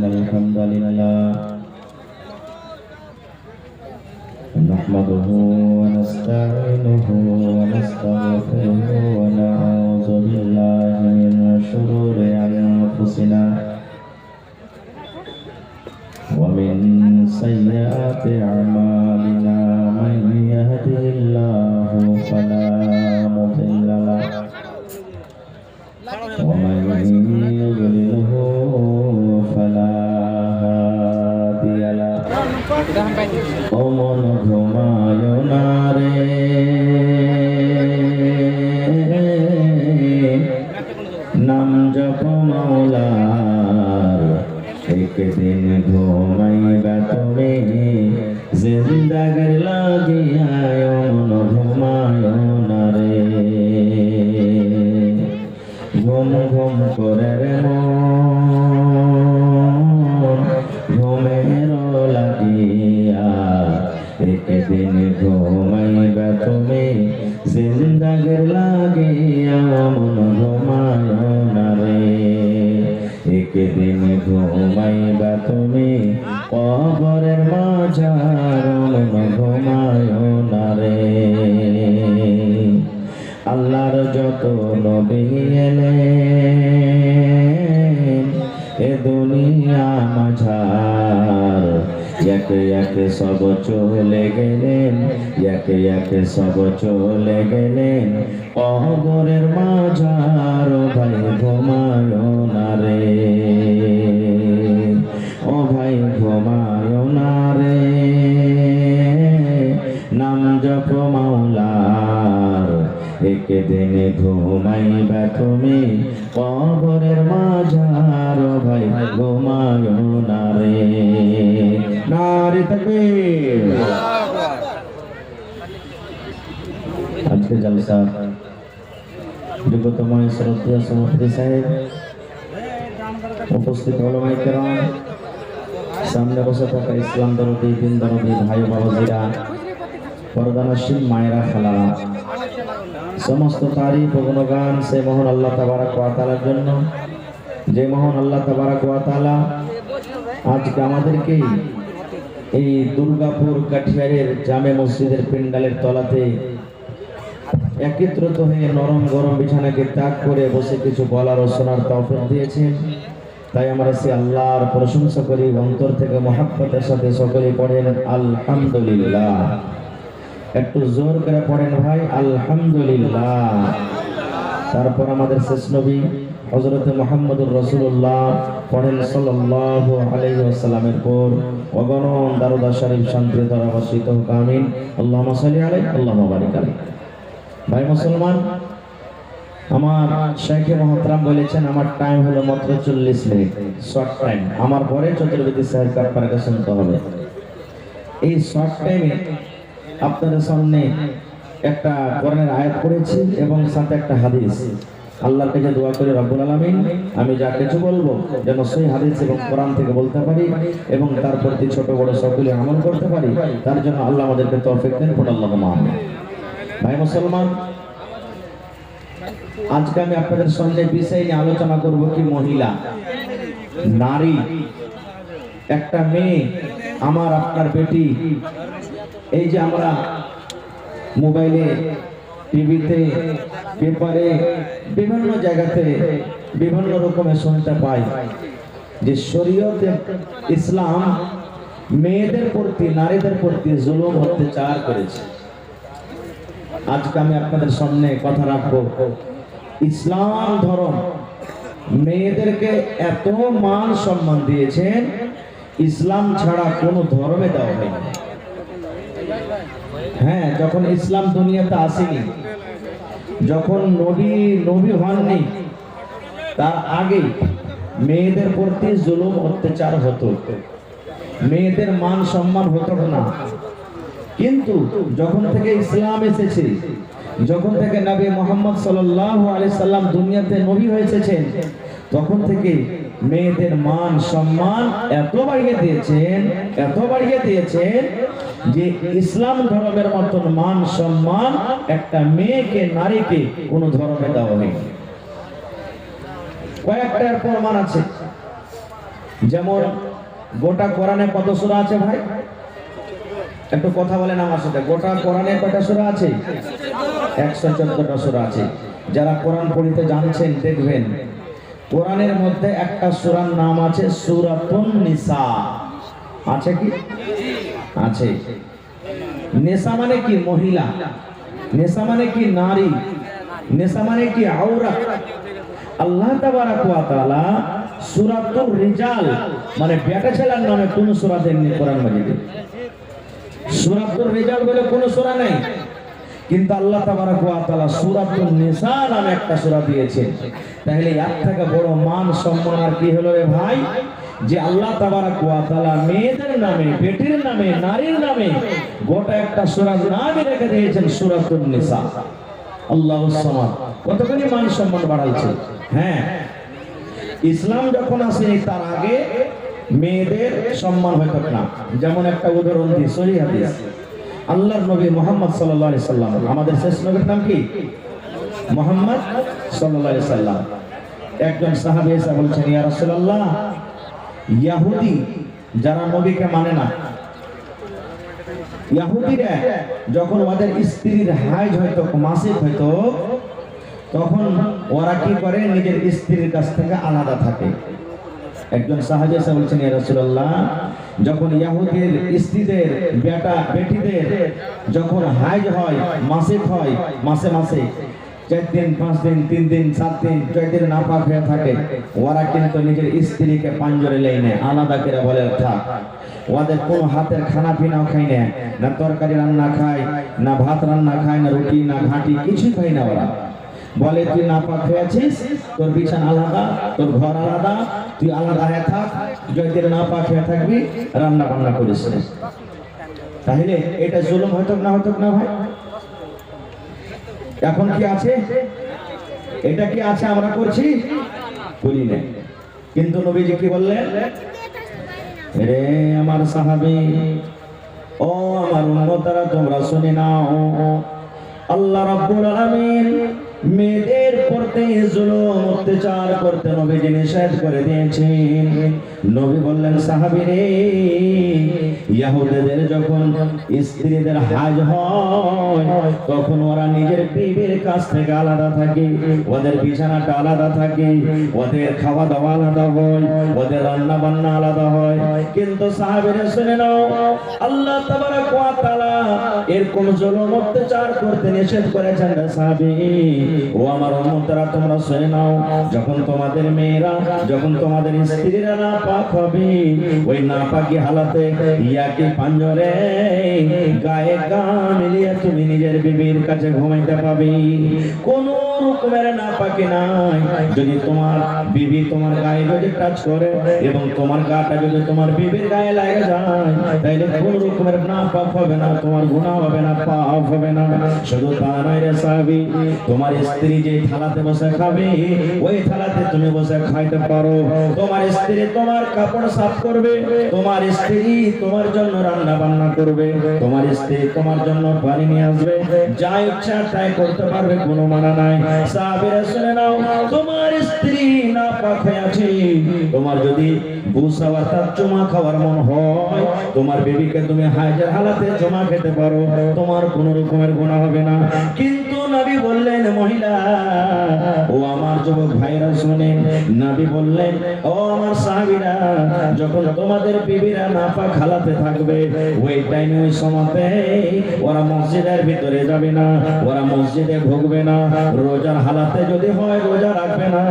الحمد لله نحمده ونستعينه ونستغفره ونعوذ بالله من شرور أنفسنا ومن سيئات أعمالنا من يهده الله فلا مضل له ومن يضلله فلا هادي له ومن ঘুমায় না রে নাম জপ মাওলার একদিন ঘুমাইবা তুমি জিন্দাগির লাগিয়া মন ঘুমায় না রে ঘুম ঘুম করে রে মন ঘুমের লাগিয়া একদিন ঘুমাইবা তুমি জিন্দাগির লাগিয়া মন ঘুমায় না রে একদিন ঘুমাইবা তুমি কবরের মাঝার মন ঘুমায় না রে আল্লাহর যত নবী এলেন এ দুনিয়া মাঝার একে একে সব চলে গেলেন একে একে সব চলে গেলেন কবরের মাঝার ভাই ঘুমায় না রে ও ভাই ঘুমায় না রে নাম জপ মাওলার একদিন ঘুমাইবা তুমি কবরের মাঝার ভাই ঘুমায় না রে নারে তাকবীর। আজকে জলসা যুবতম শ্রদ্ধেয় সভাপতি সাহেব, উপস্থিত ওলামায়ে কেরাম, সামনে বসে থাকা ইসলাম দরদি দিন দরদি ভাই বাবাজিরা, পর্দানশীল মায়েরা খালারা, সমস্ত তারিফ ও গুণগান সে মহান আল্লাহ তাবারক ওয়া তাআলার জন্য, যে মহান আল্লাহ তাবারক ওয়া তাআলা আজকে আমাদেরকে এই দুর্গাপুর কাঠিয়ারের জামে মসজিদের প্যান্ডেলের তলাতে একত্রিত হয়ে নরম গরম বিছানাকে ত্যাগ করে বসে কিছু বলার ও শোনার তৌফিক দিয়েছেন। তাই আমরা সে আল্লাহর প্রশংসা করি, অন্তর থেকে মহব্বতের সাথে সকলে পড়েন আলহামদুলিল্লাহ। একটু জোর করে পড়েন ভাই আলহামদুলিল্লাহ। তারপর আমাদের শেষ নবী হযরত মুহাম্মদুর রাসূলুল্লাহ পড়েন সাল্লাল্লাহু আলাইহি ওয়াসাল্লামের পর অগণন দারুদ শরীফ শান্তি দ্বারা বর্ষিত হোক আমিন। আল্লাহুম্মা সাল্লি আলাইহি আল্লাহুম্মা বারিক আলাইহি। ভাই মুসলমান, আমার শেখে মহতরাম বলেছেন আমার টাইম হলো মাত্র 40 মিনিট, শর্ট টাইম। আমার পরে চতুর্বেদী সাহেব আপনাকে শুনতে হবে। এই শর্ট টাইমে আপনাদের সামনে একটা কোরআনের আয়াত পড়েছি এবং সাথে একটা হাদিস। আল্লাহর কাছে দোয়া করি রব্বুল আলামিন আমি যা কিছু বলবো যেন সেই হাদিস এবং কোরআন থেকে বলতে পারি এবং তার প্রতি ছোট বড় সকলে আমল করতে পারি, তার জন্য আল্লাহ আমাদেরকে তৌফিক দেন। আল্লাহুম্মা আমিন। ভাই মুসলমান, আজকে আমি আপনাদের সামনে বিষয় নিয়ে আলোচনা করব কি মহিলা, নারী, একটা মেয়ে, আমার আপনার বেটি। এই যে আমরা মোবাইলে, টিভিতে, পেপারে, বিভিন্ন জায়গাতে বিভিন্ন রকমের শুনতে পাই যে শরীয়তে ইসলাম মেয়েদের প্রতি, নারীদের প্রতি জুলুম অত্যাচার করেছে। আজকে আমি আপনাদের সামনে কথা রাখবো, ইসলাম ধর্ম মেয়েদেরকে এত মান সম্মান দিয়েছেন, ইসলাম ছাড়া কোনো ধর্মে দেওয়া হয়নি। হ্যাঁ, যখন ইসলাম দুনিয়াতে আসেনি, যখন নবী হননি, তার আগে মেয়েদের প্রতি জুলুম অত্যাচার হতো, মেয়েদের মান সম্মান হতো না। কিন্তু যখন থেকে ইসলাম এসেছে, যখন থেকে নবী মুহাম্মদ সাল্লাল্লাহু আলাইহি সাল্লাম দুনিয়াতে নবী হয়েছেন, তখন থেকে মেয়েদের মান সম্মান এত বাড়িয়ে দিয়েছেন যে ইসলাম ধর্মের মতন মান সম্মান একটা মেয়েকে, নারীকে কোন ধর্মে দেওয়া হয়নি। কয়েকটার প্রমাণ আছে। যেমন গোটা কোরআনে কত সূরা আছে ভাই? একটু কথা বলেন আমার সাথে। গোটা কোরআনে কয়টা সূরা আছে? 114টা সূরা আছে। যারা কোরআন পড়তে জানছেন দেখবেন কোরআনের মধ্যে একটা সূরার নাম আছে সূরাতুন নিসা। আছে কি? আছে। নিসা মানে কি? মহিলা। নিসা মানে কি? নারী। নিসা মানে কি? আওরাত। আল্লাহ তাবারাক ওয়া তাআলা সূরাতুর রিজাল মানে বেটা ছেলের নামে কোন সূরা দেননি কোরআন মাজিদে। সূরাতুর রিজাল বলে কোন সূরা নেই, কিন্তু আল্লাহ তাবারাক ওয়া তাআলা সূরাতুন নিসা নামে একটা সূরা দিয়েছেন। তাহলে এর থেকে বড় মান সম্মান আর কি হলো রে ভাই, যে আল্লাহ তাবারাক ওয়া তাআলা মেয়েদের নামে, বেটির নামে, নারীর নামে গোটা একটা সূরার নামই রেখে দিয়েছেন সূরাতুন নিসা। আল্লাহুস সামাদ। কতখানি মান সম্মান বাড়াইছে। হ্যাঁ, ইসলাম যখন আসেনি তার আগে মেয়েদের সম্মান হতো না। যেমন একটা উদাহরণ দিই, সহিহ হাদিস। আল্লাহর নবী মুহাম্মদ সাল্লাল্লাহু আলাইহি সাল্লাম, আমাদের শেষ নবীর নাম কি? মুহাম্মদ সাল্লাল্লাহু আলাইহি সাল্লাম। একজন সাহাবী এসে বলছেন, ইয়া রাসূলুল্লাহ, ইহুদি যারা নবীকে মানে না, ইহুদিরা যখন ওদের স্ত্রীর হাইজ হয়তো, মাসিক হয়তো, তখন ওরা কি করে? নিজের স্ত্রীর কাছ থেকে আলাদা থাকে। একজন সাহাবী এসে বলছেন, ইয়া রাসূলুল্লাহ, যখন ইহুদির স্ত্রীদের, বেটিদের যখন হাইজ হয়, মাসিক হয়, মাসে মাসে 4 দিন, 5 দিন, 3 দিন, 7 দিন, 6 দিন নাপাক হয়ে থাকে, ওরা কিন্তু নিজের স্ত্রীকে পাঞ্জরে লেই নেয়, আলাদা করে বলে থাক। ওদের কোনো হাতের খানা পিনাও খায় না, না তরকারি রান্না খায়, না ভাত রান্না খায়, না রুটি, না ঘাঁটি, কিছুই খায় না। ওরা বলে, তুই নাপাক হয়েছিস, তোর বিছানা আলাদা, তোর ঘর আলাদা, তুই আলাদা হয়ে থাক, যদি নাপাক হয়ে থাকবি রান্না বান্না করিস। তাহলে এটা জুলুম হতো না? হতো না ভাই? এখন কি আছে? এটা কি আছে? আমরা করছি? করি না। কিন্তু নবীজি কি বললেন? রে আমার সাহাবী, ও আমার উম্মতরা, তোমরা শুনে নাও, আল্লাহ রাব্বুল আলামিন মেয়েদের প্রতি জুলুম অত্যাচার করতে নবীজি নিষেধ করে দিয়েছেন। নবী বললেন, সাহাবী রে, ইহুদিদের যখন স্ত্রীদের হাজ হয় তখন ওরা নিজের বিবির কাছ থেকে আলাদা থাকে, ওদের বিছানাটা আলাদা থাকে, ওদের খাওয়া দাওয়া আলাদা হয়, ওদের রান্না বান্না আলাদা হয়। কিন্তু সাহাবীরা শুনে নাও, আল্লাহ তাবারাক ওয়া তাআলা এরকম জুলুম অত্যাচার করতে নিষেধ করেছেন। সাহাবী, ও আমার উম্মতরা, তোমরা শুনে নাও, যখন তোমাদের মেয়েরা, যখন তোমাদের স্ত্রীরা নাপাক হবে, ওই নাপাকি হালাতে ইয়াকে পাঞ্জরে গায়ে গা মিলিয়ে তুমি নিজের বিবির কাছে ঘুমাইতে পাবে। কোন রকমের নাপাকি নাই। যদি তোমার বিবি তোমার গায়ে যদি টাচ করে এবং তোমার গাটা যদি তোমার বিবির গায়ে লাগে যায়, তাহলে কোন রকমের নাপাক হবে না, তোমার গুনাহ হবে না, পাপ হবে না। শুধু তা নয় রে সাহাবী, তোমার স্ত্রী যে থালাতে বসে খাবে, ওই থালাতে তুমি বসে খাইতে পারো। তোমার স্ত্রী তোমার কাপড় সাফ করবে, তোমার স্ত্রী তোমার জন্য রান্না বান্না করবে, তোমার স্ত্রী তোমার জন্য পানি নিয়ে আসবে, যা ইচ্ছা তাই করতে পারবে, কোনো মানা নাই। সাহাবীরা শুনে নাও, তোমার স্ত্রী নাপাক হয়ে আছে, তোমার যদি বুসা অর্থাৎ চুমা খাওয়ার মন হয়, তোমার বেবিকে তুমি হাইজের হালাতে চুমা খেতে পারো, তোমার কোনো রকমের গুনাহ হবে না। কিন্তু নবী বললেন, মহিলা, ও আমার যুবক ভাইরা শুনেন, নবী বললেন, ও আমার সাহাবীরা, যখন তোমাদের বিবিরা নাপাক হালাতে থাকবে, ওই টাইমে, ওই সময়তে ওরা মসজিদের ভিতরে যাবে না, ওরা মসজিদে ঢুকবে না, রোজার হালাতে যদি হয় রোজা রাখবে না,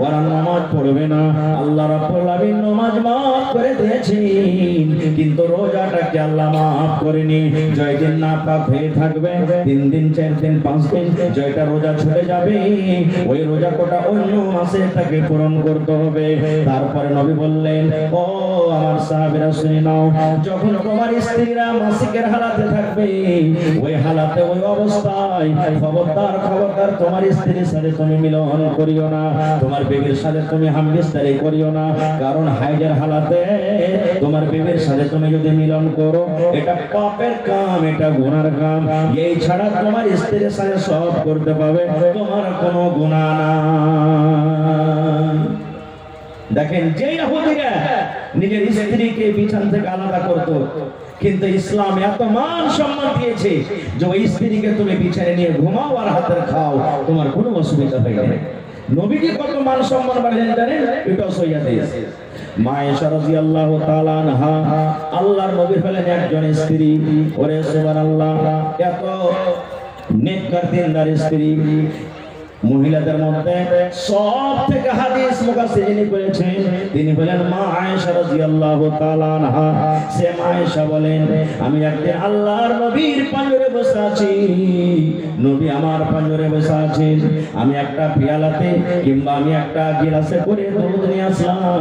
ওরা নামাজ পড়বে না। আল্লাহ রাব্বুল আলামিন নামাজ মাফ করে দিয়েছেন, কিন্তু রোজাটাকে আল্লাহ মাফ করেনি। যেদিন নাপাক হয়ে থাকবে, 3 দিন, 4 দিন, 5 দিন, যেটা রোজা ছুটে যাবে, ওই রোজা কোটা অন্য মাসে তাকে পূরণ করতে হবে। তারপরে নবী বললেন, ও আমার সাহাবীরা শুনে নাও, যখন তোমার স্ত্রীরা মাসিকের হালাতে থাকবে, ওই হালাতে, ওই অবস্থায় খবরদার তোমার স্ত্রীর সাথে তুমি মিলন করিও না, তোমার বিবির সাথে তুমি হামবিস্তারি করিও না। কারণ হাইজের হালাতে তোমার বিবির সাথে তুমি যদি মিলন করো, এটা পাপের কাম, এটা গুনার কাম। এই ছাড়া তোমার স্ত্রীর সাথে সব করতে পাবে, তোমার কোনো গুনাহ নাই। দেখেন, যে ইহুদিরা নিজের স্ত্রীকে বিছান থেকে আলাদা করত, কিন্তু ইসলাম এত মান সম্মান দিয়েছে যে ওই স্ত্রীকে তুমি বিছানে নিয়ে ঘুমাও আর হাতের খাও, তোমার কোনো অসুবিধা হয় না। নবীজি কত মান সম্মান বাড়িয়েছেন জানেন? এটাও সহিহ হাদিস। মা আয়েশা রাদিয়াল্লাহু তাআলা আনহা, আল্লাহর নবী হলেন একজন স্ত্রী, ওরে সুবহানাল্লাহ, এত নেককার দিনদার স্ত্রী। মহিলাদের মধ্যে সব থেকে হাদিস মুফাসসিরিন করেছেন তিনি হলেন মা আয়েশা রাদিয়াল্লাহু তাআলা আনহা। সে মা আয়েশা বলেন, আমি একদিন আল্লাহর নবীর পাঞ্জরে বসে আছি, নবী আমার পাঞ্জরে বসে আছেন, আমি একটা পেয়ালাতে কিংবা আমি একটা গিলাসে করে দুধ নিয়ে আসলাম,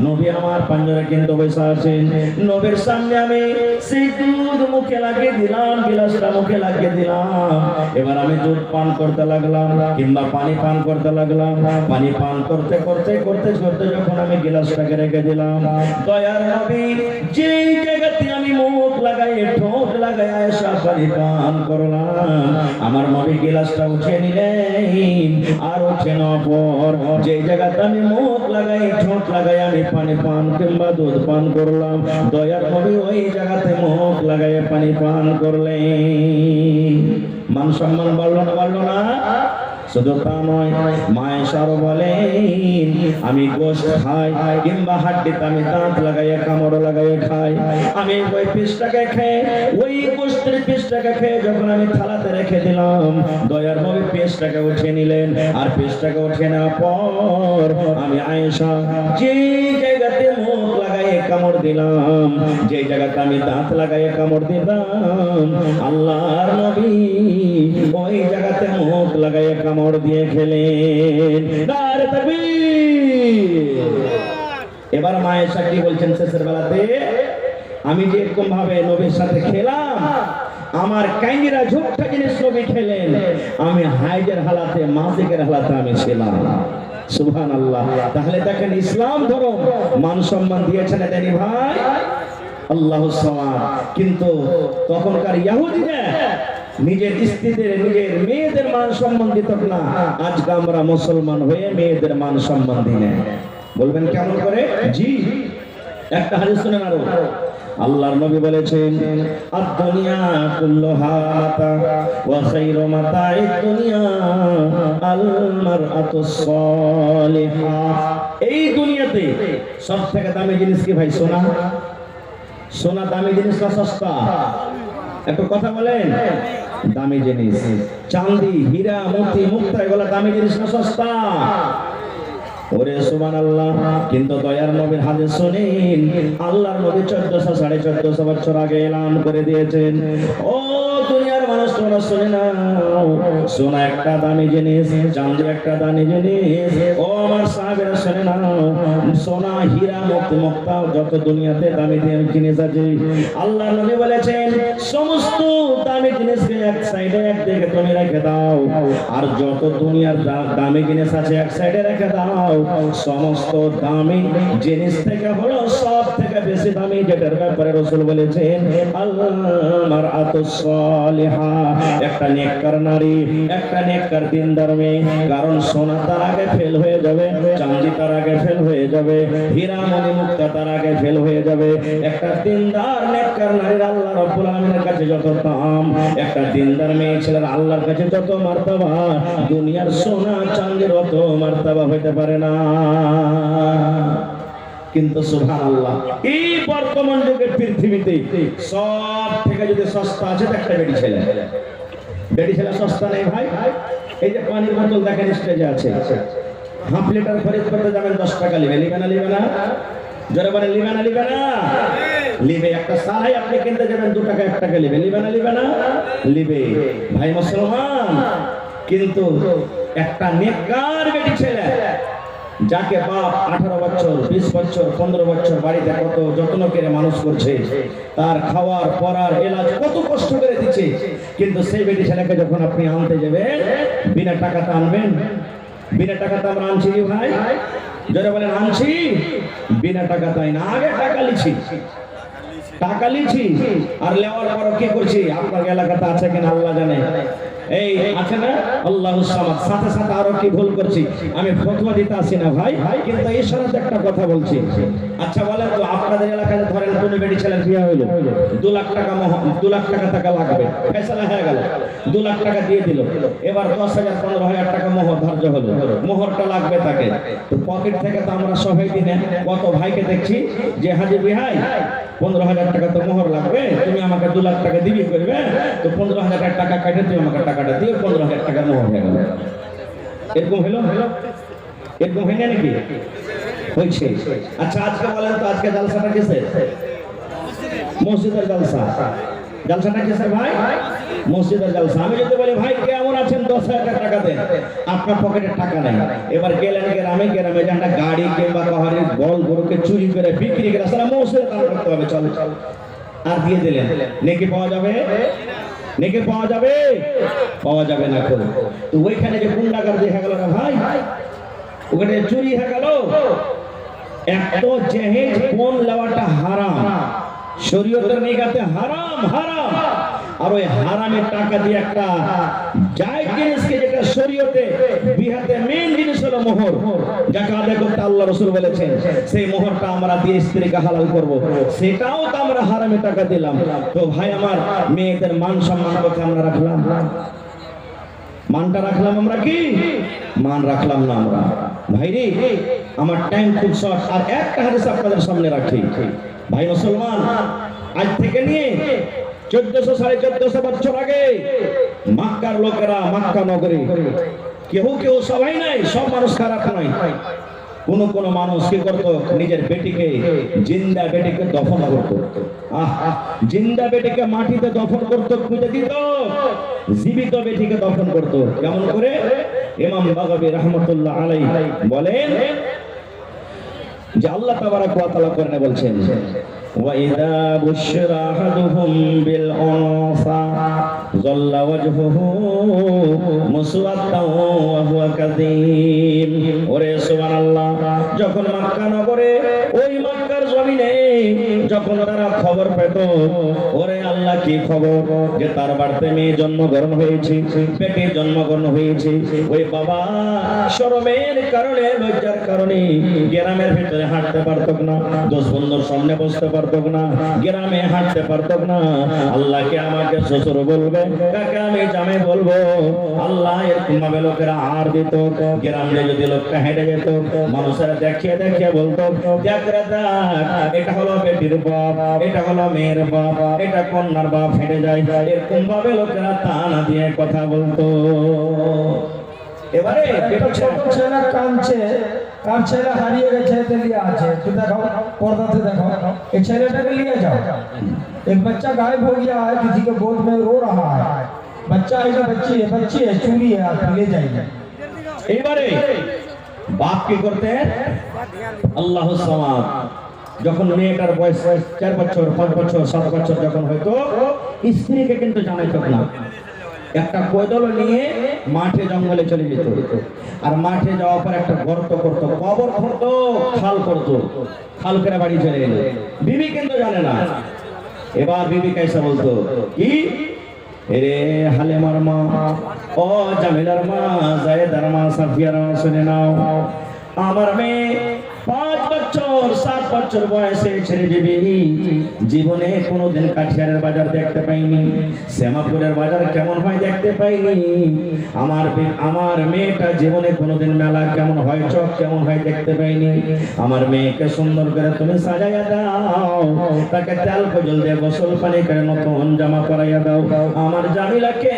নবী আমার পাঞ্জরে কিন্তু বসে আছেন। নবীর সামনে আমি সেই দুধ মুখে লাগিয়ে দিলাম, গিলাসটা মুখে লাগিয়ে দিলাম, এবার আমি দুধ পান করতে লাগলাম কিংবা পানি পান করতে লাগলাম। পানি পান করতে করতে করতে করতে যখন আমি গিলাসটাকে রেখে দিলাম, দয়ার নবী যেই জায়গাতে আমি মুখ লাগাই ঠোঁট লাগাই আয়েশা পানি পান করলাম, আমার নবী গিলাসটা উঠে নিলেন, আর উঠে নেওয়ার পর যেই জায়গাতে আমি মুখ লাগাই ঠোঁট লাগাই আমি পানি পান কিংবা দুধ পান করলাম, দয়ার নবী ওই জায়গাতে মুখ লাগাই পানি পান করলেন। মান সম্মান বাড়লো না, বাড়লো না? শুধু তা নয়, মা আয়েশা বলেন, আমি গোশত খাই কিংবা হাড্ডিতে আমি দাঁত লাগাইয়া কামড় লাগাইয়া খাই, আমি ওই পিসটাকে খেয়ে ওই গোশতের পিসটাকে খেয়ে যখন আমি থালাতে রেখে দিলাম, দয়ার নবী পিসটাকে উঠিয়ে নিলেন, আর পিসটাকে উঠিয়ে নেওয়ার পর আমি আয়েশা যে জায়গাতে মুখ লাগাইয়ে কামড় দিলাম, যে জায়গাতে আমি দাঁত লাগাইয়ে কামড় দিলাম, আল্লাহর নবী ওই জায়গাতে মুখ লাগাইয়ে কামড় দিয়ে খেলেন। নারে তাকবীর। এবার মা আয়েশা কি বলছেন শেষের বেলাতে, আমি যে এরকম ভাবে নবীর সাথে খেলাম, আমার কাইনিরা ঝোঁকটা জিনিস নবী খেলেন, আমি হাইজের হালাতে মাসিকের হালাতে আমি ছিলাম। সুবহানাল্লাহ। তাহলে দেখেন ইসলাম ধর্ম মান সম্মান দিয়েছেন দেনি ভাই, আল্লাহু সামাদ। কিন্তু তখনকার ইহুদিরা নিজের স্ত্রীদের নিজের মেয়েদের মান সম্মান দিত না, আজকে আমরা মুসলমান হয়ে মেয়েদের মান সম্মান দিই না। বলবেন কেমন করে? জি, একটা হাদিস শুনেন আরো। আল্লাহর নবী বলেছেন, আদ-দুনিয়া কুল্লুহা মাতা ওয়া খায়রু মাতা'id দুনিয়া আল মারআতুস সালিহা। এই দুনিয়াতে সবথেকে দামি জিনিস কি ভাই? সোনা। সোনা দামি জিনিস না সস্তা? একটু কথা বলেন। দামি জিনিস। চাঁদি, হীরা, মোতি, মুক্তা এগুলো দামি জিনিস না সস্তা? ওরে সুবহানাল্লাহ। কিন্তু দয়ার নবীর হাদিস শুনেন, আল্লাহর নবী 1400 1450 বছর আগে এলান করে দিয়েছেন, ও দুনিয়ার মানুষ তোমরা শুনে নাও, সোনা একটা দামি জিনিস, চাঁদি একটা দামি জিনিস। ও আমার সাহাবীরা শুনে নাও, সোনা, হীরা, মুক্তা, মুক্তা যত দুনিয়াতে দামি জিনিস আছে, আল্লাহর নবী বলেছেন সমস্ত দামি জিনিসকে এক সাইডে একদিকে তুমি রেখে দাও, আর যত দুনিয়ার দামি জিনিস আছে এক সাইডে রেখে দাও। সমস্ত দামি জিনিস থেকে হলো সব থেকে বেশি দামি যেটার ব্যাপারে রাসূল বলেছেন, আল মারআতুস সালিহা, একটা নেককার নারী, একটা নেককার দিনদার মেয়ে। কারণ সোনা তার আগে ফেল হয়ে যাবে, চাঁদি তার আগে ফেল হয়ে যাবে, হীরা মণি মুক্তা তার আগে ফেল হয়ে যাবে। একটা দিনদার নেককার নারীর আল্লাহ রাব্বুল আলামিনের কাছে যত দাম, একটা দিনদার মেয়ে ছেলের আল্লাহর কাছে যত মার্তবা, দুনিয়ার সোনা চাঁদির অত মার্তবা হইতে পারে না। কিন্তু সুবহানাল্লাহ, এই বর্তমান যুগের পৃথিবীতে সব থেকে যদি সস্তা আছে একটা বেডি ছেলে। বেডি ছেলে সস্তা নেই ভাই। এই যে পানির বোতল দেখেন স্টেজে আছে, হাফ লিটার খরিদ করতে যাবেন 10 টাকা লিবে, লিবে না লিবে না? যারা বলে লিবে না লিবে না? লিবে। একটা সারাই আপনি কিনতে যাবেন 2 টাকা 1 টাকা লিবে, লিবে না লিবে না? লিবে ভাই মুসলমান। কিন্তু একটা নেককার বেটি ছেলে, যাকে বাপ 18 বছর 20 বছর 15 বছর বাড়িতে কত যত্ন করে মানুষ করছে, তার খাওয়ার পরার এলাজ কত কষ্ট করে দিচ্ছে, কিন্তু সেই বেটি ছেলেকে যখন আপনি আনতে যাবেন, বিনা টাকাতে আনবেন? বিনা টাকাতে আমরা আনছি ভাই? যারা বলেন আনছি, বিনা টাকাতে না, আগে টাকা লিছি, টাকা লিছি, আর লেওয়ার পর কি করছি আপনার এলাকাতে আছে কিনা আল্লাহ জানে। এই আছে না আল্লাহু সামাদ, সাথে সাথে আরো কি ভুল করছি, আমি ফতোয়া দিতে আসি না ভাই, কিন্তু ইশারাতে একটা কথা বলছি। আচ্ছা বলেন তো, আপনাদের এলাকায় ধরেন কোন বেটি ছেলের বিয়ে হইলো, 2 লাখ টাকা 2 লাখ টাকা লাগবে, ফয়সালা হয়ে গেল, 2 লাখ টাকা দিয়ে দিল, এবার 10,000 15,000 টাকা মোহর ধার্য হলো, মোহরটা লাগবে তাকে, তো পকেট থেকে তো আমরা সবাই দিনে কত ভাইকে দেখছি যে হাজি বিহাই 15,000 টাকা তো মোহর লাগবে, তুমি আমাকে 2 লাখ টাকা দিবি করবে, তো 15,000 টাকা কাটে তুমি আমাকে টাকাটা দিও, 15,000 টাকা মোহর হয়ে গেল। এরকম হলো, এরকম হয় না নাকি? হয়েছে। আচ্ছা আজকে বলেন তো, আজকে জলসাটা কিসের? মসজিদের জলসা। জলসাটা কিসের ভাই? মসজিদের জলসা। আমি যদি বলি ভাই কেমন আছেন, 10,000 টাকা দেন, আপনার পকেটে টাকা নেই, এবার গেলেন গ্রামে, গ্রামে যে একটা গাড়ি কিংবা কাহারির বল গরুকে চুরি করে বিক্রি করে আসলে মসজিদে দান করতে হবে, চলো আর দিয়ে দিলেন, নেকি পাওয়া যাবে? নেকি পাওয়া যাবে? পাওয়া যাবে না। তো ওইখানে যে গুন্ডাগার দেখা গেল না ভাই, ওখানে চুরি হয়ে গেল, এত জেহেজ কোন লেওয়াটা হারাম, শরীয়তের নিগাতে হারাম, হারাম। আর ওই হারামের টাকা দিয়ে একটা জায়েজ জিনিসকে, যেটা শরীয়তে বিহাতে মেইন জিনিস হলো মোহর, যাকে আদায় করতে আল্লাহ রাসূল বলেছেন, সেই মোহরটা আমরা দিয়ে স্ত্রীকে হালাল করব, সেটাও তো আমরা হারামের টাকা দিলাম। তো ভাই আমার, মেয়েদের মান সম্মান কথা আমরা রাখলাম? মানটা রাখলাম আমরা? কি মান রাখলাম না আমরা? ভাই রে, আমার টাইম খুব শর্ট, আর একটা হাদিস আপনাদের সামনে রাখি। ভাই মুসলমান, আজ থেকে নিয়ে 1400 1450 বছর আগে মক্কার লোকেরা, মক্কা নগরী, কেউ সবাই নাই, সব মানুষ খারাপ নয়, কোন মানুষ কি করতো, নিজের বেটিকে, জিন্দা বেটিকে দফন করতো, জিন্দা বেটিকে মাটিতে দফন করতো, খুঁজে দিত, জীবিত বেটিকে দফন করতো। কেমন করে? ইমাম বাগাবী রাহমাতুল্লাহ আলাইহি বলেন যে আল্লাহ তাবারাক ওয়া তাআলা কোরআনে বলছেন, وَإِذَا بُشِّرَ أَحَدُهُم بِالْأُنثَى ظَلَّ وَجْهُهُ مُسْوَدًّا وَهُوَ كَظِيمٌ। ওরে সুবহানাল্লাহ, যখন মক্কা নগরে, ওই মক্কার জমিনে যখন তারা খবর পেত, ওরে আল্লাহ কি খবর, যে তার বাড়িতে মেয়ে জন্মগ্রহণ হয়েছে, পেটে জন্মগ্রহণ হয়েছে, ওই বাবা শরমের কারণে, লজ্জার কারণে গ্রামের ভিতরে হাঁটতে পারত না, 10 বন্ধুর সামনে বসতে পারত না, গ্রামে হাঁটতে পারত না। আল্লাহকে আমাকে শ্বশুর বলবে, কাকে আমি জামাই বলবো। আল্লাহ এরকম ভাবে লোকেরা আর দিত, গ্রামে যদি লোকটা হেঁটে যেত, মানুষেরা দেখিয়ে দেখিয়ে বলতো, দেখ রে দেখ, এটা হলো বেটির বাপ, এটা হলো মেয়ের বাপ, এটা কন্যার বাপ, হেঁটে যায়, এরকম ভাবে লোকেরা তানা দিয়ে কথা বলতো। এবারে ছোট ছেলে কাঁদছে, কার ছেলে হারিয়ে গেছে, লিয়ে আছে, तो देखो पर्दा से देखो, ये ছেলেটা के लिए जाओ, एक बच्चा गायब हो गया है, किसी के गोद में रो रहा है, बच्चा है कि बच्ची है, चूड़ी है, आप ले जाइए। এবারে বাপ কি করতে? আল্লাহু সামাদ। যখন মেয়েটার বয়স 4 বছর 5 বছর 7 বছর যখন হয়তো, স্ত্রীকে কিন্তু জানাইতো না, একটা কোদল নিয়ে মাঠে জঙ্গলে চলে যেত, আর মাঠে যাওয়ার পর একটা গর্ত করতো, কবর করতো, খাল করতো, খাল করে বাড়ি চলে এলো। বিবি কিন্তু জানে না। এবার বিবি কাইসা বলতো, কি রে হালেমার মা, ও জামিলার মা, জায়েদার মা, সাফিয়ার মা, শুনে নাও, আমার মেয়ে 5 বছর 7 বছর বয়সে ছেড়ে দিবি, জীবনে কোনোদিন কাঠিয়ারের বাজার দেখতে পাইনি, শ্যামাপুরের বাজার কেমন হয় দেখতে পাইনি, আমার মেয়েটা জীবনে কোনোদিন মেলা কেমন হয়, চক কেমন হয় দেখতে পাইনি। আমার মেয়েকে সুন্দর করে তুমি সাজাইয়া দাও, তাকে তেল কজল দিয়ে গোসল পানি করে নতুন জামা পরাইয়া দাও। আমার জামিলাকে,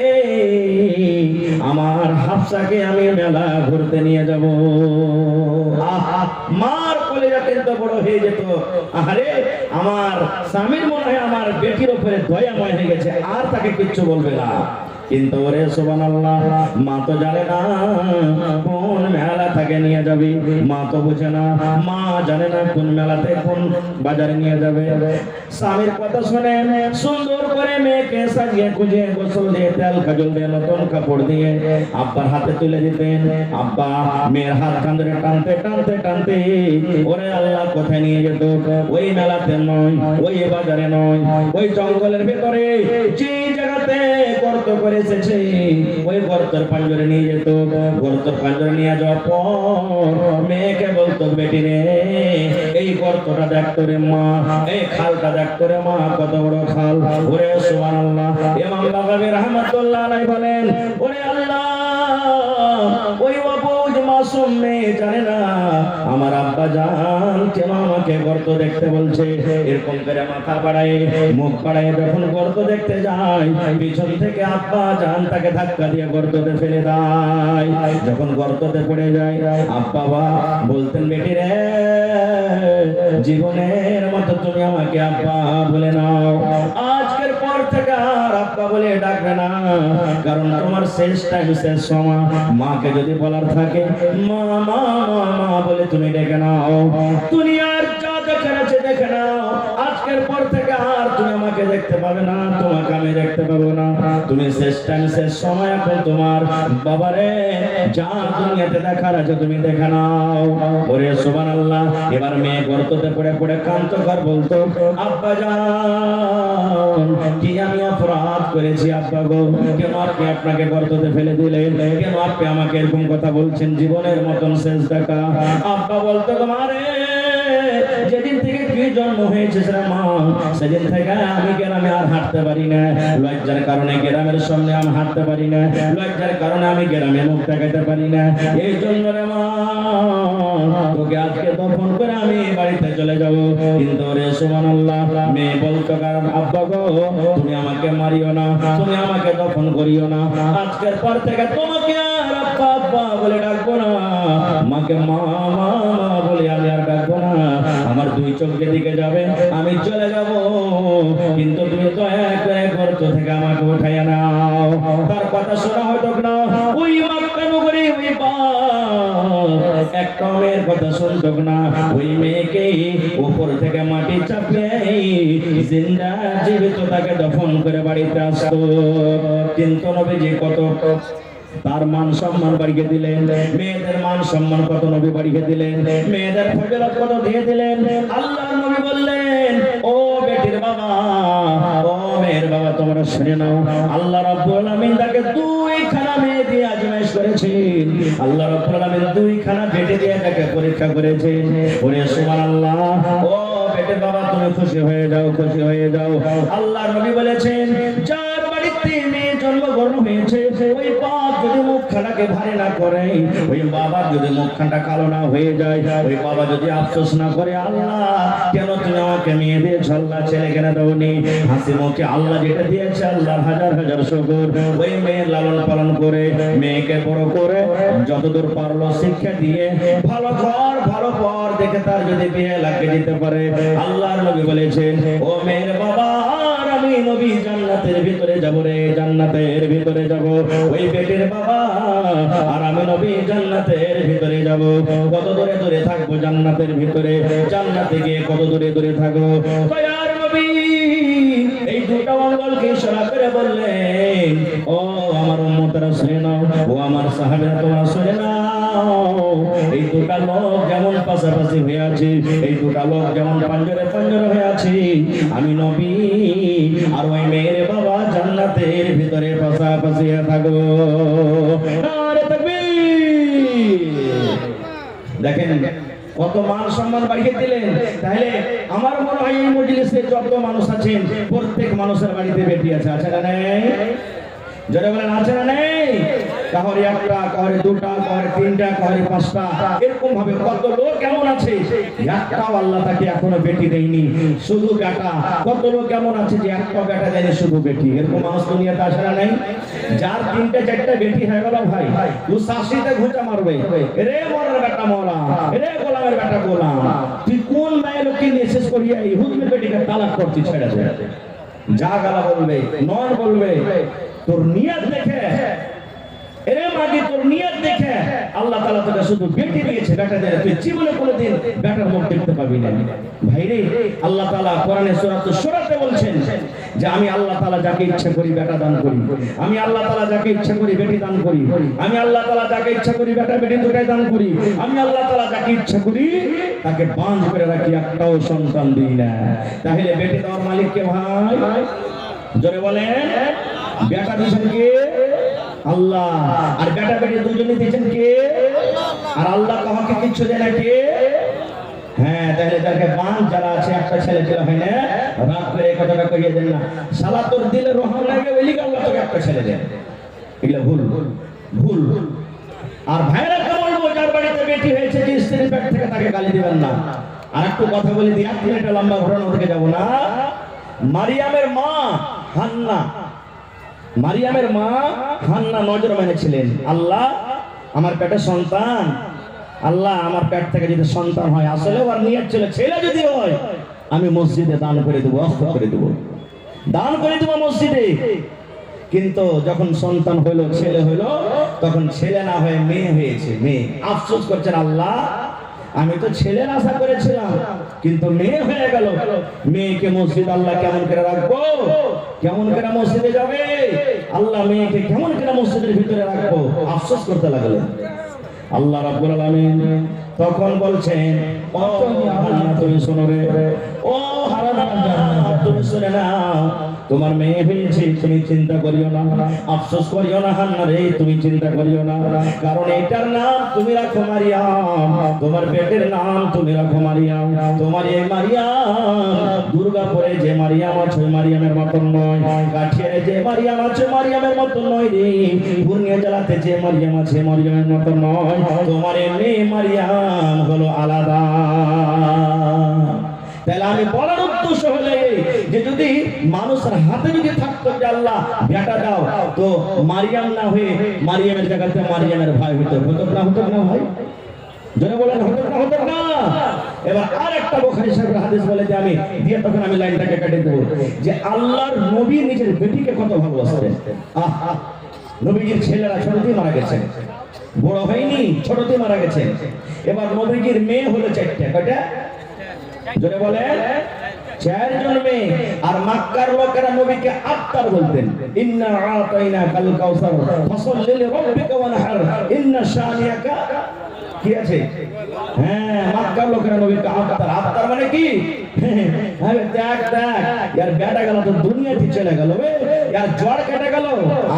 আমার হাফসাকে আমি মেলা ঘুরতে নিয়ে যাব। মার কলেজা কিন্তু বড় হয়ে যেত, আরে আমার স্বামীর মনে হয় আমার বেটির উপরে দয়াময় হয়ে গেছে, আর তাকে কিচ্ছু বলবে না। কিন্তু ওরে সুবহানাল্লাহ, মা তো জানে না কোন মেলা থেকে নিয়ে যাবে, মা তো বুঝে না, মা জানে না কোন মেলাতে কোন বাজারে নিয়ে যাবে। স্বামীর কথা শুনে সুন্দর করে মেয়েকে সাজিয়ে গুজিয়ে গোসল দিয়ে তেল কাজল দিয়ে নতুন কাপড় দিয়ে আব্বার হাতে তুলে দিতেন। আব্বা মেয়ের হাত ধরে টানতে টানতে টানতে ওরে আল্লাহ কোথায় নিয়ে যেত? ওই মেলাতে নয়, ওই বাজারে নয়, ওই জঙ্গলের ভিতরে যে জায়গাতে গর্ত করে এসেছে ওই গর্তের পাঞ্জরে নিয়ে যেত। গর্তের পাঞ্জরে নিয়ে যাওয়ার পর মেয়েকে বলতো, বেটি রে এই গর্তটা দেখতো রে মা, এই খালটা দেখতো রে মা, কত বড় খাল। ওরে সুবহানাল্লাহ। ইমাম বাগাবী রাহমাতুল্লাহ আলাইহি বলেন, ওরে আল্লাহ, ওই অবুঝ মাসুম মেয়ে জানে না আমার আব্বা জান কেন আমাকে গর্ত দেখতে বলছে। এরকম করে মাথা বাড়ায় মুখ বাড়ায় যখন গর্ত দেখতে যায়, পিছন থেকে আব্বা জান তাকে ধাক্কা দিয়ে গর্ততে ফেলে দেয়। যখন গর্ততে পড়ে যায়, আব্বা বলতেন, বেটি রে জীবনের মতো তুমি আমাকে আব্বা বলে নাও, আজকের পর থেকে আর আব্বা বলে ডাকবে না, কারণ তোমার শেষ টাইম, শেষ সময়। মাকে যদি বলার থাকে মা মা মা মা বলে তুমি ডেকে নাও। দুনিয়ার যা দেখে আছে দেখে নাও, আজকের পর থেকে আর তুমি আমাকে দেখতে পাবে না, তোমাকে আমি দেখতে পাবো না। তুমি শেষ টাইম, শেষ সময়, এখন তোমার বাবারে যা দুনিয়াতে দেখার আছে তুমি দেখে নাও। ওরে সুবহানাল্লাহ। এবার মেয়ে গর্ততে পড়ে পড়ে কান্ত ঘর বলতো, আব্বা জান কি আমি অপরাধ করেছি আব্বা গো, কেন আপনি আপনাকে গর্ততে ফেলে দিলেন, কেন আপনি আমাকে এরকম কথা বলছেন, জীবনের মতন শেষ দেখা। আব্বা বলতো, তোমারে যেদিন থেকে তুই জন্ম হয়েছিস রে মা, সেদিন থেকে আমি গ্রামে আর হাঁটতে পারি না, লজ্জার কারণে গ্রামের সামনে আমি হাঁটতে পারি না, লজ্জার কারণে আমি গ্রামে মুখ দেখাতে পারি না। এই জন্য রে মা তোকে আজকে দফন করে আমি বাড়িতে চলে যাব। কিন্তু রে সুবহানাল্লাহ, মেয়ে বলতো, কারণ আব্বা গো তুমি আমাকে মারিও না, তুমি আমাকে দফন করিও না, আজকের পর থেকে তোমাকে আর আব্বা আব্বা বলে ডাকবো না, মাকে মা মা মা বলে আমি আর ডাকবো না। আমার দুই চোখের দিকে যাবে, আমি চলে যাব, কিন্তু তুমি তো এক গর্ত থেকে আমাকে উঠাইয়া নাও। তার কথা শোনা হয়তো না, ওই মক্কা নগরী ওই একটা মেয়ের কথা শুনতো না, ওই মেয়েকে উপর থেকে মাটি চাপিয়ে জিন্দা জীবিত তাকে দফন করে বাড়িতে আসতো। কিন্তু নবীজি কত তার মান সম্মান বাড়িয়ে দিলেন, মেয়েদের মান সম্মান কত নবী বাড়িয়ে দিলেন, মেয়েদের ফজিলত কত দিয়ে দিলেন। আল্লাহর নবী বললেন, ও বেটির বাবা, ও মেয়ের বাবা, তোমরা শুনে নাও, আল্লাহ রাব্বুল আলামিন তাকে দুইখানা মেয়ে দিয়ে আজমাইশ করেছেন। আল্লাহ রাব্বুল আলামিন দুইখানা বেটি দিয়ে তাকে পরীক্ষা করেছেন। ওরে সুবহানাল্লাহ। ও বেটির বাবা, তুমি খুশি হয়ে যাও, খুশি হয়ে যাও। আল্লাহর নবী বলেছেন, যার বাড়িতে মেয়ে জন্মগ্রহণ হয়েছে, ওই বাপ যদি মুখখানাকে ভারী না করে, ওই বাবা যদি মুখখানটা কালো না হয়ে যায়, ওই বাবা যদি আফসোস না করে, আল্লাহ কেন তুমি আমাকে মেয়ে দিয়েছ, আল্লাহ ছেলে কেন দাওনি, হাসি মুখে আল্লাহ যেটা দিয়েছে আল্লাহর হাজার হাজার শুকর। ওই মেয়ের লালন পালন করে মেয়েকে বড় করে যতদূর পারলো শিক্ষা দিয়ে ভালো ঘর ভালো পর দেখে তার যদি বিয়ে লাগিয়ে দিতে পারে, আল্লাহর নবী বলেছেন, ও মেয়ের বাবা, আমি নবী জান্নাতের ভিতরে যাব রে, জান্নাতের ভিতরে যাব। ওই বেটির বাবা আর আমি নবী জান্নাতের ভিতরে যাব। কত দূরে দূরে থাকবো জান্নাতের ভিতরে, জান্নাতে গিয়ে কত দূরে দূরে থাকবো। দয়ার নবী এই দুটো অঙ্গলকে ইশারা করে বললেন, ও আমার উম্মতরা শুনে নাও, ও আমার সাহাবীরা তোমরা শুনে নাও, এই দুটো লোক যেমন পাশাপাশি হয়ে আছে, এই দুটো লোক যেমন পাঞ্জরে পাঞ্জরে হয়ে আছে, আমি নবী আর ওই মেয়ের বাবা জান্নাতের ভিতরে পাশাপাশি থাকবো। নারে তাকবীর। দেখেন কত মান সম্মান বাড়িয়ে দিলেন। তাহলে আমার মনে হয় এই মজলিসে যত মানুষ আছেন, প্রত্যেক মানুষের বাড়িতে বেটি আছে, আছে না নেই? জোরে বলেন, আছে না নেই? কাহরে একটা, কাহরে দুটা, কাহরে তিনটা, কাহরে পাঁচটা, এরকম ভাবে কত লোক কেমন আছে একটাও আল্লাহ তাকে এখনো বেটি দেয়নি, শুধু বেটা। কত লোক কেমন আছে যে একটা বেটা দেয়নি, শুধু বেটি। এরকম মানুষ দুনিয়াতে আসে না নেই? যার তিনটা চারটা বেটি হয়ে গেল ভাই, ও শাশিতে ঘুচা মারবে, রে মরার বেটা মরা, রে গোলামের বেটা গোলাম, তুই কোন মায়ের লোককে নিয়ে শেষ করিয়া এই হুজুরের বেটিকে তালাক করছিস, ছেড়ে দে। যা গালা বলবে, নন বলবে, তোর নিয়ত দেখে, এরে মাগি তোর নিয়ত দেখে আল্লাহ তাআলা তোকে শুধু বেটি দিয়েছে, বেটা দেয়, তুই জীবনে কোনোদিন বেটার মুখ দেখতে পাবি না। ভাইরে, আল্লাহ তাআলা কোরআনে সূরাতুশ শূরাতে বলছেন যে আমি আল্লাহ তাআলা যাকে ইচ্ছা করি বেটা দান করি, আমি আল্লাহ তাআলা যাকে ইচ্ছা করি বেটি দান করি, আমি আল্লাহ তাআলা যাকে ইচ্ছা করি বেটা বেটি দুটাই দান করি, আমি আল্লাহ তাআলা যাকে ইচ্ছা করি তাকে বাঁধ করে রাখি, একটাও সন্তান দিই না। তাহলে বেটি দেওয়ার মালিক কে ভাই? জোরে বলেন। বেটা দিয়েছেন কে? আল্লাহ। আর বেটা বেটি দুজনে দিয়েছেন কে? আর আল্লাহ কাউকে কিচ্ছু দেয় না কে? হ্যাঁ, তাহলে তাকে বান যারা আছে একটা ছেলে ছেলে হয় না, রাগ করে এই কথাটা কইয়ে দেন না, শালা তোর দিলে রহম লাগে বলি আল্লাহ তোকে একটা ছেলে দেন। এগুলো ভুল ভুল। আর ভাইরা বলবো যার বাড়িতে বেটি হয়েছে যে স্ত্রীর পেট থেকে তাকে গালি দিবেন না। আর একটু কথা বলে দিই, 1 মিনিট লম্বা ঘটনা থেকে যাব না। মারিয়ামের মা হান্না, মারিয়ামের মা হান্না নজর মেনেছিলেন, আল্লাহ আমার পেটে সন্তান, আল্লাহ আমার পেট থেকে যদি সন্তান হয়, আসলে ওর নিয়ত ছিল ছেলে যদি হয় আমি মসজিদে দান করে দেবো, অফ করে দেবো, দান করে দেবো মসজিদে। কিন্তু যখন সন্তান হইলো, ছেলে হইলো, তখন ছেলে না হয়ে মেয়ে হয়েছে। মেয়ে আফসোস করছেন, আল্লাহ আমি তো ছেলের আশা করেছিলাম কিন্তু মেয়ে হয়ে গেল। মেয়েকে মসজিদ আল্লাহ কেমন করে রাখবো, কেমন করে মসজিদে যাবে আল্লাহ, মেয়েকে কেমন করে মসজিদের ভিতরে রাখবো, আফসোস করতে লাগলেন। আল্লাহ রাব্বুল আলামিন তখন বলছেন, ও হান্না তুমি শোনো রে, ও হান্না তুমি শুনে নাও, তোমার মেয়ে হয়েছে, তুমি চিন্তা করিও না, আফসোস করিও না হান্না রে, তুমি চিন্তা করিও না, কারণ এটার নাম তুমি রাখো মারিয়াম, তোমার পেটের নাম তুমি রাখো মারিয়াম। তোমার এই মারিয়াম দুর্গাপুরে যে মারিয়াম আছে ওই মারিয়ামের মতন নয়, কাঠিয়ারে যে মারিয়াম আছে মারিয়ামের মতন নয় রে, পূর্ণিয়া জেলাতে যে মারিয়াম আছে মারিয়ামের মতন নয়, তোমার এই মেয়ে মারিয়াম হলো আলাদা। তাহলে আমি বলার উদ্দেশ্য হলে যে যদি মানুষের হাতে যদি থাকতো যে আল্লাহ বেটা দাও, তো মারিয়াম না হয়ে মারিয়ামের জায়গাতে মারিয়ামের ভাই হতো, হতো না? হতো না ভাই? জোরে বলেন, হতো না? হতো না? এবার আর একটা বুখারী শরীফের হাদিস বলে যে আমি দিয়ে তখন আমি লাইনটাকে কেটে দেব, যে আল্লাহর নবী নিজের বেটিকে কত ভালোবাসতেন। আহা, নবীজির ছেলেরা ছোটতেই মারা গেছে, বড় হয়নি, ছোটতেই মারা গেছে। এবার নবীজির মেয়ে হলো 4টা, কয়টা? জোরে বলেন, 4 জন মেয়ে। আর মক্কার লোকেরা নবীকে আফতার বলতেন, ইন্না আতাইনা কাল কাউসার ফাসাল্লি লিরাব্বিকা ওয়ানহার ইন্না শানিয়াকা, কি আছে? হ্যাঁ, মক্কার লোকেরা নবীকে আফতার, আফতার মানে কি? হ্যাঁ দেখ দেখ यार বেটা গেল তো দুনিয়াতে চলে গেল, यार জ্বর কেটে গেল,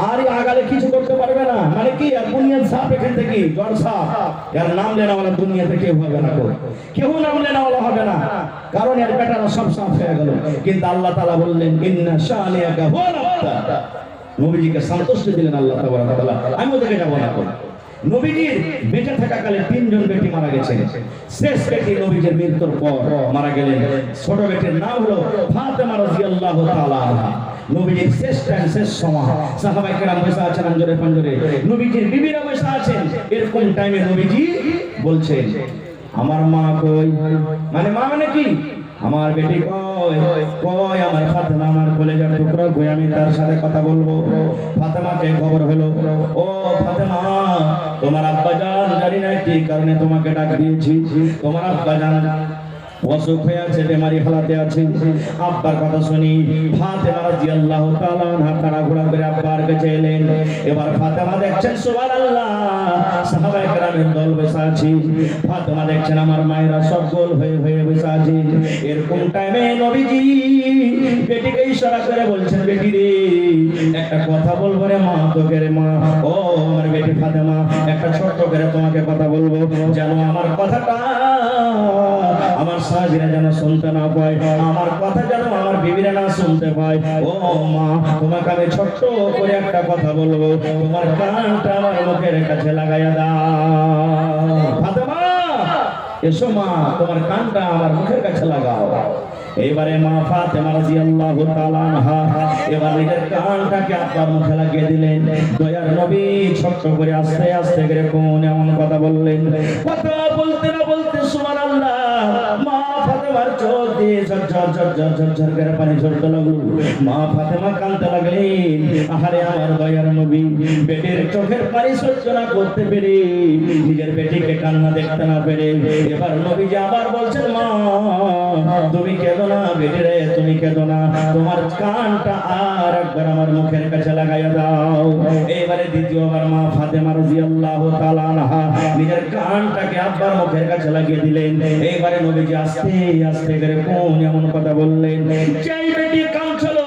আর আগালে কিছু করতে পারবে না, মানে কি আর বুনিয়াদ সাফ এখান থেকে জ্বর সাফ, यार নাম লেনা वाला দুনিয়াতে কেউ হবে না, কেউ নাম লেনা वाला হবে না, কারণ यार বেটারা সব সাফ হয়ে গেল। কিন্তু আল্লাহ তাআলা বললেন ইন্না শানিয়াকা হুয়াল আফতার, নবীজিকে সন্তুষ্ট দিলেন আল্লাহ তাআলা। আমি ওদিকে যাব না। নবীজির বেঁচে থাকাকালে 3 জন বেটি মারা গেছে। শেষ বেটি নবীজির মৃত্যুর পর মারা গেলেন। ছোট বেটির নাম হলো ফাতেমা রাদিয়াল্লাহু তাআলা আনহা। নবীজির শেষ টাইম, শেষ সময় সাহাবায়ে কেরাম বসে আছেন আঞ্জরে পাঞ্জরে, নবীজির বিবিরা বসে আছেন। এরকম টাইমে নবীজি বলছেন, আমার মা কই? মানে মা মানে কি? আমার বেটি কই? কই আমার ফাতেমা, আমার কলেজার টুকরা কই? আমি তার সাথে কথা বলবো। ফাতেমাকে খবর হলো, ও ফাতেমা, তোমার আব্বা জান জানি না কি কারণে তোমাকে ডাক দিয়েছি, তোমার আব্বা জান অসুখ হয়ে আছে, বেমারি হালাতে আছে। আব্বার কথা শুনি ফাতেমা রাদিয়াল্লাহু তাআলা আনহা তাড়াহুড়া করে আব্বার কাছে এলেন। এবার ফাতেমা দেখছেন সুবহানাল্লাহ, সাহাবায়ে কেরামের দল বসে আছে। ফাতেমা দেখছেন আমার মায়েরা সব গোল হয়ে হয়ে বসে আছে। এরকম টাইমে নবীজি বেটিকে ইশারা করে বলছেন, বেটি রে একটা কথা বলবো রে মা, তোকে রে মা, ও আমার বেটি ফাতেমা, একটা ছোট্ট করে তোমাকে কথা বলবো, জানো আমার কথাটা আমার সাহাবীরা যেন শুনতে না পায়, আমার কথা যেন আমার বিবিরা না শুনতে পায়। ও মা, তোমাকে আমি ছোট্ট করে একটা কথা বলবো, তোমার কানটা আমার মুখের কাছে লাগাইয়া দাও। ফাতেমা এসো মা, তোমার কানটা আমার মুখের কাছে লাগাও। এবারে মা ফাতেমা রাদিয়াল্লাহু তাআলা আনহা এবার নিজের কানটাকে আব্বার মুখে লাগিয়ে দিলেন। দয়ার নবী ছোট্ট করে আস্তে আস্তে করে কোন এমন কথা বললেন, কথা বলতে না বলতে সুবহানাল্লাহ, মা ফাতেমার চোখ দিয়ে ঝরঝর ঝরঝর ঝরঝর করে পানি ঝরতে লাগলো। মা ফাতেমা কাঁদতে লাগলেন, আহারে আমার দয়ার নবী বেটির চোখের পানি সহ্য না করতে পেরে, নিজের বেটিকে কান্না দেখতে না পেরে এবার নবীজি আবার বলছেন, মা তুমি কেঁদো না বেটি রে, তুমি কেঁদো না, তোমার কানটা আর একবার আমার মুখের কাছে লাগাইয়া দাও। এবারে দ্বিতীয়বার মা ফাতেমা রাদিয়াল্লাহু তাআলা আনহা নিজের কানটাকে আব্বার মুখের কাছে লাগিয়ে দিলেন। এইবারে নবীজি আস্তে আস্তে করে কোন এমন কথা বললেন, যেই বেটি কাঁদছিল,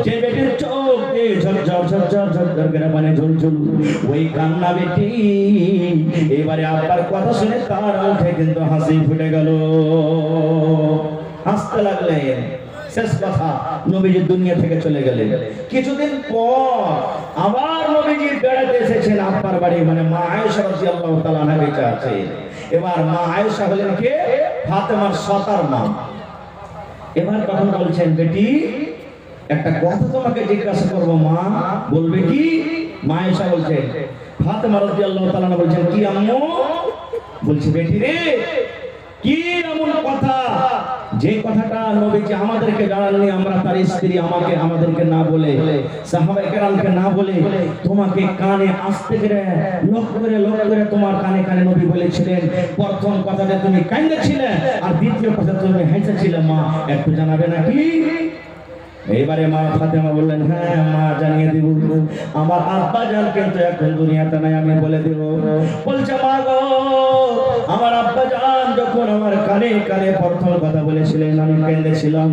যে বেটির চোখ দিয়ে ঝরঝর ঝরঝর করে মানে ঝুলঝুল ওই কান্না বেটি। এবারে আব্বার কথা শুনে তার মুখে কিন্তু হাসি ফুটে গেল, হাসতে লাগলেন। শেষ কথা, নবীজি দুনিয়া থেকে চলে গেলেন। কিছুদিন পর আবার নবীজি বেড়াতে এসেছেন আব্বার বাড়ি, মানে মা আয়েশা রাদিয়াল্লাহু তাআলা আনহা বেঁচে আছে। এবার মা আয়েশা হলেন কে? ফাতেমার সতার মা। এবার তখন বলছেন, বেটি একটা কথা তোমাকে জিজ্ঞাসা করবো মা, বলবে কি? মা আয়েশা বলছেন, ফাতেমা রাদিয়াল্লাহু তাআলা আনহা বলছেন, কি আম্মু? বলছে, বেটি রে, কি এমন কথা যে কথাটা নবীজি আমাদেরকে জানাননি, আমরা তার স্ত্রী আমাদেরকে না বলে, সাহাবায়ে কেরামকে না বলে, তোমাকে কানে আস্তে করে লক করে তোমার কানে কানে নবী বলেছিলেন। প্রথম কথাটা তুমি কাঁদেছিলে, আর দ্বিতীয় কথা তুমি হেসেছিলে, মা একটু জানাবে নাকি? এইবারে মা ফাতেমা বললেন, হ্যাঁ মা জানিয়ে দিব, আমার আব্বা জান কিন্তু এখন দুনিয়াতে নাই, আমি বলে দিব। বলছে, মা গো, আমার আব্বা জান যখন আমার কানে কানে প্রথম কথা বলেছিলেন, আমি কেঁদেছিলাম।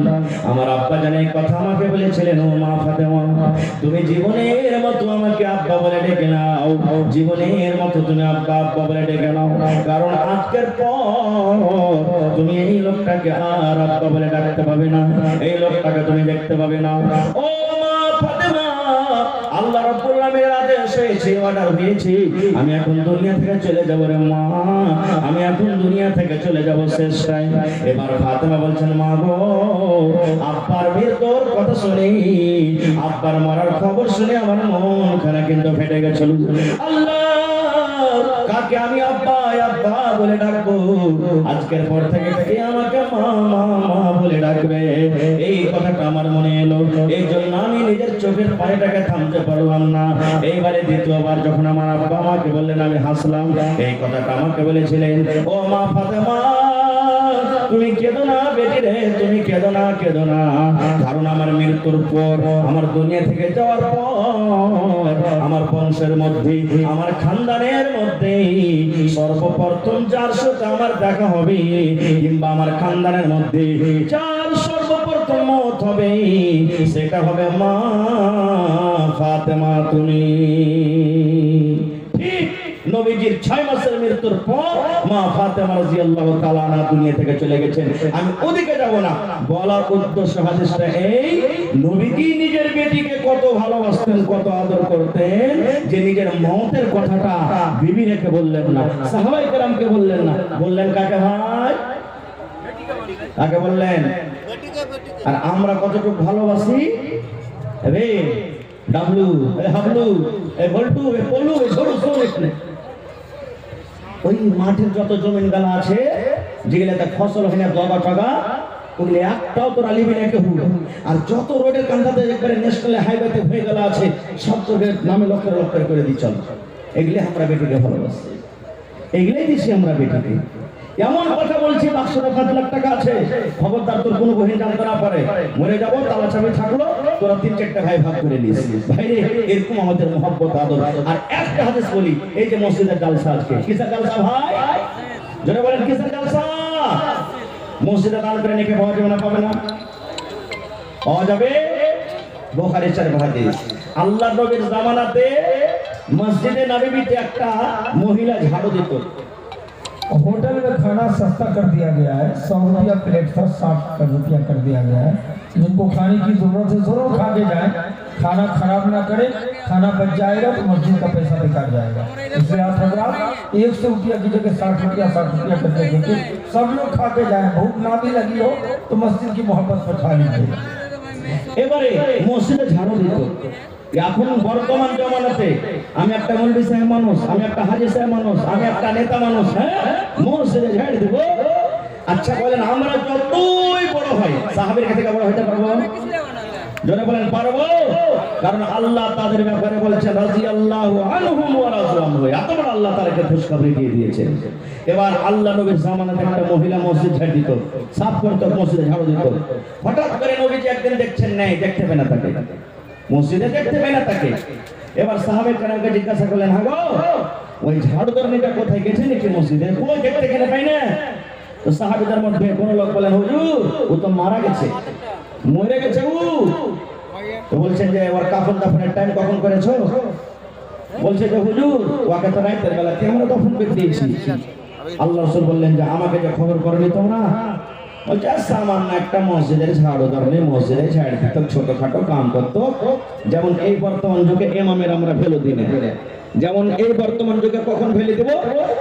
আমার আব্বা জান এই কথা আমাকে বলেছিলেন, ও মা ফাতেমা, তুমি জীবনের মতো আমাকে আব্বা বলে ডেকে নাও, জীবনের মতো তুমি আব্বা আব্বা বলে ডেকে নাও, কারণ আজকের পর তুমি এই লোকটাকে আর আব্বা বলে ডাকতে পাবে না, এই লোকটাকে তুমি দেখতে পাবে না। ও মা ফাতেমা, আল্লাহ রাব্বুল আলামিনের আদেশ হয়েছে, অর্ডার হয়েছে, আমি এখন দুনিয়া থেকে চলে যাব রে মা, আমি এখন দুনিয়া থেকে চলে যাব শেষ টাইম। এবার ফাতেমা বলছেন, মা গো, আব্বার মৃত্যুর কথা শুনে, আব্বার মরার খবর শুনে আমার মনখানা কিন্তু ফেটে গেছিল। আল্লাহ, কাকে আমি আব্বা আব্বা বলে ডাকবো? আজকের পর থেকে কে আমাকে মা মা মা বলে ডাকবে? এই কথাটা আমার মনে এলো, এই জন্য আমি নিজের চোখের পানিটাকে থামতে পারলাম না। এইবারে দ্বিতীয়বার যখন আমার আব্বা আমাকে বললেন, আমি হাসলাম। এই কথাটা আমাকে বলেছিলেন, ও মা ফাতেমা, তুমি কেঁদো না বেটি রে, তুমি কেঁদো না, কেঁদো না, কারণ আমার মৃত্যুর পর, আমার দুনিয়া থেকে যাওয়ার পর, আমার বংশের মধ্যে, আমার খানদানের মধ্যে সর্বপ্রথম যার সাথে আমার দেখা হবে, কিংবা আমার খানদানের মধ্যে যার সর্বপ্রথম মত হবে, সেটা হবে মা ফাতেমা তুমি। ঠিক নবীজির 6 মাসের মৃত্যুর পর মা ফাতেমা রাদিয়াল্লাহু তাআলা আনহা দুনিয়া থেকে চলে গেছেন। আমি ওদিকে যাব না, বলার উদ্দেশ্য হাদিসটা এই, নবীজি নিজের বেটিকে কত ভালোবাসতেন, কত আদর করতেন, যে নিজের মওতের কথাটা বিবি রেখে বললেন না, সাহাবায়ে কেরামকে বললেন না, বললেন কাকে? ভাই, কাকে বললেন? আর আমরা কতটুকু ভালোবাসি রে ডাবলু, হাবলু, বল্টু, পলু, ছোট ছোট, ওই মাঠের যত জমিন গালা আছে, যেগুলোতে ফসল হয় না, জগা টগা, ওগুলো একটাও তোরা লিবি না কেউ। আর যত রোডের কান্দাতে একবারে ন্যাশনাল হাইওয়েতে হয়ে গেল আছে, সব তোদের নামে লক্ষ্য লক্ষ্য করে দিচ্ছ। এগুলি আমরা বেটিকে ভালোবাসি, এগুলোই দিচ্ছি আমরা বেটিকে। এমন কথা বলছি, 5 লাখ টাকা আছে, খবরদার তোর কোনো বহিন জানতে না পারে, মরে যাবো, তালা চাবি থাকলো, তোরা 3-4টা ভাই ভাগ করে নিস। ভাইরে, এরকম আমাদের মহব্বত আদর। আর একটা হাদিস বলি, এই যে মসজিদের জালসা আজকে, কিসের জালসা ভাই? জোরে বলেন, কিসের জালসা? মসজিদে দান করে নেকে পাওয়া যাবে না? পাবে না? পাওয়া যাবে। বুখারীর 4 হাদিস, আল্লাহর নবীর জামানাতে মসজিদে নববীতে একটা মহিলা ঝাড়ু দিত। होटल में खाना सस्ता कर दिया गया है, 100 रुपया प्लेट था, 60 रुपया कर दिया गया है। जिनको खाने की जरूरत है जरूर खा के जाए, खाना खराब ना करे, खाना बच जाएगा तो मस्जिद का पैसा बेकार जाएगा। इसलिए आप हजरात 100 रुपया की जगह 60 रुपया करके देंगे, सब लोग खा के जाए, भूख ना भी लगी हो तो मस्जिद की मोहब्बत पर खा लीजिए। এবারে মসজিদে ঝাড়ু দিত। এখন বর্তমান জমানাতে আমি একটা মৌলভী সাহেব মানুষ, আমি একটা হাজী সাহেব মানুষ, আমি একটা নেতা মানুষ, হ্যাঁ, মসজিদে ঝাড়ু দিব। আচ্ছা বলেন, আমরা যতই বড় হয়, সাহাবীর কাছে বড় হতে পারবো? জোরে বলেন, পারবো? কারণ আল্লাহ তাদের ব্যাপারে বলেছেন, রাদিয়াল্লাহু আনহুম ওয়া রাদু আনহু, এত বড় আল্লাহ তাদেরকে খুশখবরি দিয়ে দিয়েছেন। এবার আল্লাহ নবীর জামানাতে একটা মহিলা মসজিদ ঝাড়ু দিত, সাফ করত, মসজিদে ঝাড়ু দিত। হঠাৎ করে নবীজি একদিন দেখছেন, নাই দেখতে পেন না তাকে, মসজিদে দেখতে পেন না তাকে। এবার সাহাবায়ে কেরামকে জিজ্ঞাসা করলেন, হ্যাঁ গো, ওই ঝাড়ু ধরনিটা কোথায় গেছে নাকি মসজিদে? কই দেখতে কেন পাই না? তো সাহাবীদের মধ্যে কোন লোক বলেন, হুজুর ও তো মারা গেছে, মরে গেছে। তো বলছেন যে ওর কাফন দাফনের টাইম কখন করেছো? বলছে যে হুজুর ওকে তো রাতের বেলাতে আমরা দফন করে দিয়েছি। আল্লাহ রাসূল বললেন যে আমাকে যে খবর করনি তোমরা, বলছে সামান্য একটা মসজিদের ঝাড়ু দাঁড়ালে মসজিদে ঝাড় দিত, ছোটখাটো কাম করতো। যেমন এই বর্তমান যুগে ইমামের আমরা ভ্যালু দিই না, যেমন এই বর্তমান যুগে কখন ফেলে দেব,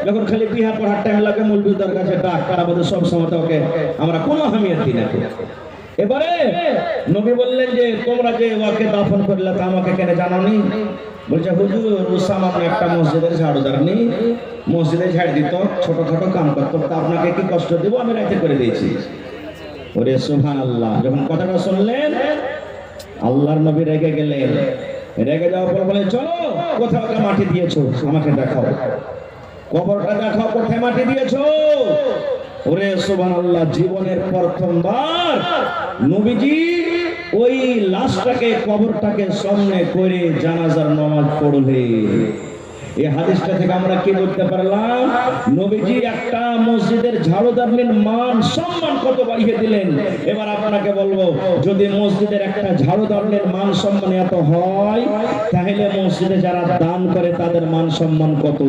যখন খালি বিহা পড়ার টাইম লাগে মৌলবীদের কাছে ডাক, তার মধ্যে সব সময় ওকে আমরা কোনো আহমিয়ত দিই না। এবারে নবী বললেন যে তোমরা যে ওকে দাফন করলে তা আমাকে কেন জানাওনি? বলছে হুজুর সামান্য একটা মসজিদের ঝাড়ুদার নেই, মসজিদে ঝাড় দিত, ছোটখাটো কাম করতো, তা আপনাকে কি কষ্ট দেব? আমি রাতে করে দিয়েছি। ওরে সুবহানাল্লাহ। যখন কথাটা শুনলেন আল্লাহর নবী রেগে গেলেন। রেগে যাওয়ার পর বলে চলো কোথাও ওকে মাটি দিয়েছো আমাকে দেখাও, কবরটা দেখাও কোথায় মাটি দিয়েছো। ওরে সুবহানাল্লাহ, জীবনের প্রথমবার নবীজি ওই লাশটাকে কবরটাকে সামনে করে জানাজার নামাজ পড়লেন। এই হাদিসটা থেকে আমরা কি বুঝতে পারলাম? নবীজি একটা মসজিদের ঝাড়ুদারের মান সম্মান কত বাড়িয়ে দিলেন। এবার আপনাকে বলবো, যদি মসজিদের একটা ঝাড়ুদারের মান সম্মান এত হয়, তাহলে মসজিদে যারা দান করে তাদের মান সম্মান কত?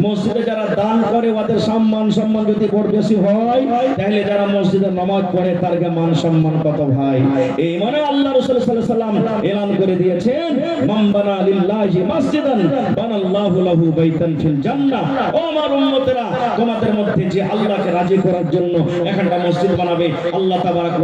মসজিদে যারা দান করে ওদের সম্মান যদি বড় বেশি হয়, তাহলে যারা মসজিদে নামাজ পড়ে তার মান সম্মান কত ভাই? এই মানে আল্লাহ রাসূল সাল্লাল্লাহু আলাইহি ওয়াসাল্লাম এলান করে দিয়েছেন, মান বানা লিল্লাহি মাসজিদান বানাল্লাহু লাহু বাইতান ফিল জান্নাহ। ও আমার উম্মতেরা, তোমাদের মধ্যে যে আল্লাহকে রাজি করার জন্য একটা মসজিদ বানাবে, আল্লাহ তাবারাক